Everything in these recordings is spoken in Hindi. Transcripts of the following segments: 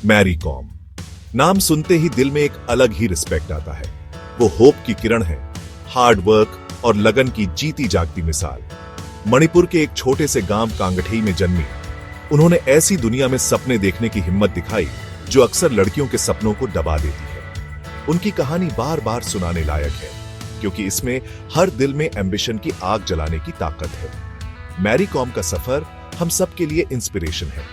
मैरी कॉम नाम सुनते ही दिल में एक अलग ही रिस्पेक्ट आता है। वो होप की किरण है, हार्ड वर्क और लगन की जीती जागती मिसाल। मणिपुर के एक छोटे से गांव कांगठई में जन्मी उन्होंने ऐसी दुनिया में सपने देखने की हिम्मत दिखाई जो अक्सर लड़कियों के सपनों को दबा देती है। उनकी कहानी बार बार सुनाने लायक है क्योंकि इसमें हर दिल में एम्बिशन की आग जलाने की ताकत है। मैरी कॉम का सफर हम सब के लिए इंस्पिरेशन है।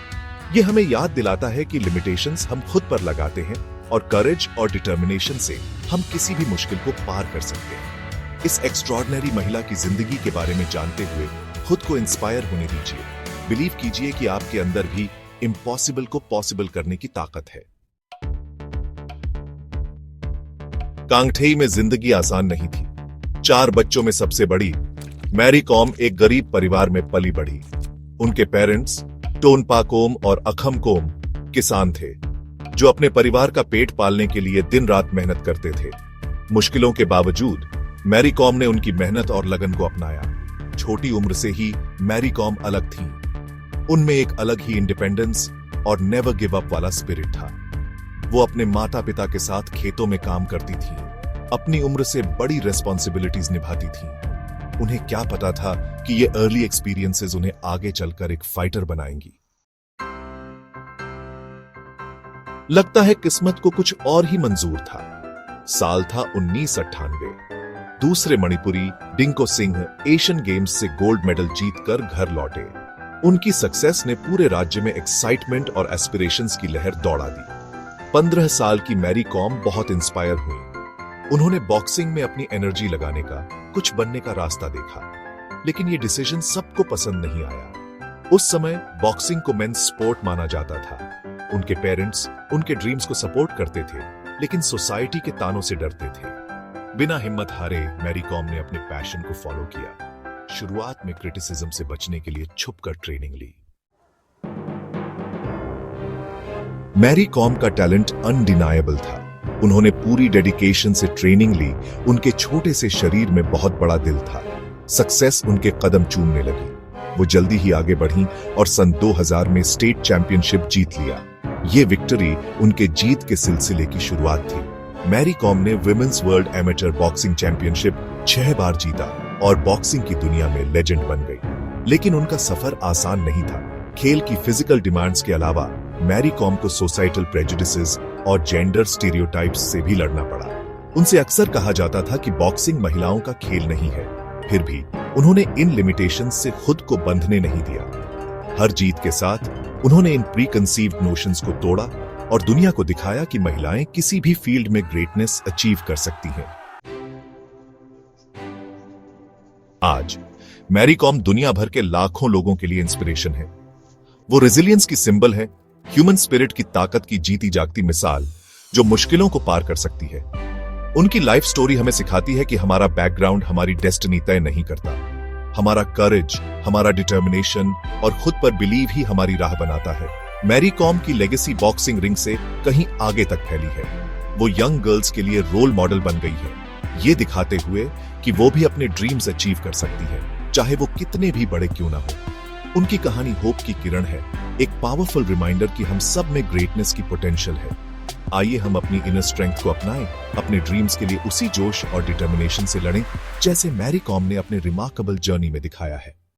ये हमें याद दिलाता है कि लिमिटेशंस हम खुद पर लगाते हैं और करेज और डिटर्मिनेशन से हम किसी भी मुश्किल को पार कर सकते हैं। इस एक्स्ट्रॉर्डिनरी महिला की जिंदगी के बारे में जानते हुए खुद को इंस्पायर होने दीजिए। बिलीव कीजिए कि आपके अंदर भी इम्पॉसिबल को पॉसिबल करने की ताकत है। कांगठई में जिंदगी आसान नहीं थी। 4 बच्चों में सबसे बड़ी मैरी कॉम एक गरीब परिवार में पली बढ़ी। उनके पेरेंट्स टोनपाकोम और अखमकोम किसान थे जो अपने परिवार का पेट पालने के लिए दिन रात मेहनत करते थे। मुश्किलों के बावजूद मैरी कॉम ने उनकी मेहनत और लगन को अपनाया। छोटी उम्र से ही मैरी कॉम अलग थीं। उनमें एक अलग ही इंडिपेंडेंस और नेवर गिव अप वाला स्पिरिट था। वो अपने माता पिता के साथ खेतों में काम करती थीं, अपनी उम्र से बड़ी रिस्पॉन्सिबिलिटीज निभाती थीं। उन्हें क्या पता था कि ये अर्ली एक्सपीरियंसेस उन्हें आगे चलकर एक फाइटर बनाएंगी। लगता है किस्मत को कुछ और ही मंजूर था। साल था 1998। दूसरे मणिपुरी डिंको सिंह एशियन गेम्स से गोल्ड मेडल जीतकर घर लौटे। उनकी सक्सेस ने पूरे राज्य में एक्साइटमेंट और एस्पिरेशंस की लहर दौड़ा दी। 15 साल की मैरी कॉम बहुत इंस्पायर हुई। उन्होंने बॉक्सिंग में अपनी एनर्जी लगाने का, कुछ बनने का रास्ता देखा, लेकिन ये डिसीजन सबको पसंद नहीं आया। उस समय बॉक्सिंग को मेंस स्पोर्ट माना जाता था। उनके पेरेंट्स उनके ड्रीम्स को सपोर्ट करते थे, लेकिन सोसाइटी के तानों से डरते थे। बिना हिम्मत हारे मैरी कॉम ने अपने पैशन को फॉलो किया। शुरुआत में क्रिटिसिज्म से बचने के लिए छुपकर ट्रेनिंग ली। मैरी कॉम का टैलेंट अनडिनायबल था। उन्होंने पूरी डेडिकेशन से ट्रेनिंग ली। उनके छोटे से शरीर में बहुत बड़ा दिल था। सक्सेस उनके कदम चूमने लगी। वो जल्दी ही आगे बढ़ी और सन 2000 में स्टेट चैंपियनशिप जीत लिया। ये विक्ट्री उनके जीत के सिलसिले की शुरुआत थी। मैरी कॉम ने women's world amateur boxing championship 6 बार जीता और बॉक्सिंग की दुनिया में लेजेंड बन गई। लेकिन उनका सफर आसान नहीं था। खेल की फिजिकल डिमांड्स के अलावा मैरी कॉम को सोसाइटल प्रेजुडिसेस और जेंडर स्टीरियोटाइप्स से भी लड़ना पड़ा। उनसे अक्सर कहा जाता था कि बॉक्सिंग महिलाओं का खेल नहीं है। फिर भी उन्होंने इन लिमिटेशंस से खुद को बंधने नहीं दिया। हर जीत के साथ उन्होंने इन प्रीकंसीव्ड नोशंस को तोड़ा और दुनिया को दिखाया कि महिलाएं किसी भी फील्ड में ग्रेटनेस अचीव कर सकती हैं। आज मैरी कॉम दुनिया भर के लाखों लोगों के लिए इंस्पिरेशन है। वो रेजिलियंस की सिंबल है, ह्यूमन स्पिरिट की ताकत की जीती जागती मिसाल जो मुश्किलों को पार कर सकती है। उनकी लाइफ स्टोरी हमें सिखाती है कि हमारा बैकग्राउंड हमारी डेस्टिनी तय नहीं करता। हमारा करेज, हमारा डिटर्मिनेशन और खुद पर बिलीव ही हमारी राह बनाता है। मैरी कॉम की लेगेसी बॉक्सिंग रिंग से कहीं आगे तक फैली है। वो यंग गर्ल्स के लिए रोल मॉडल बन गई है, ये दिखाते हुए कि वो भी अपने ड्रीम्स अचीव कर सकती है, चाहे वो कितने भी बड़े क्यों ना हो। उनकी कहानी होप की किरण है, एक पावरफुल रिमाइंडर कि हम सब में ग्रेटनेस की पोटेंशियल है। आइए हम अपनी इनर स्ट्रेंथ को अपनाएं, अपने ड्रीम्स के लिए उसी जोश और डिटर्मिनेशन से लड़ें जैसे मैरी कॉम ने अपने रिमार्केबल जर्नी में दिखाया है।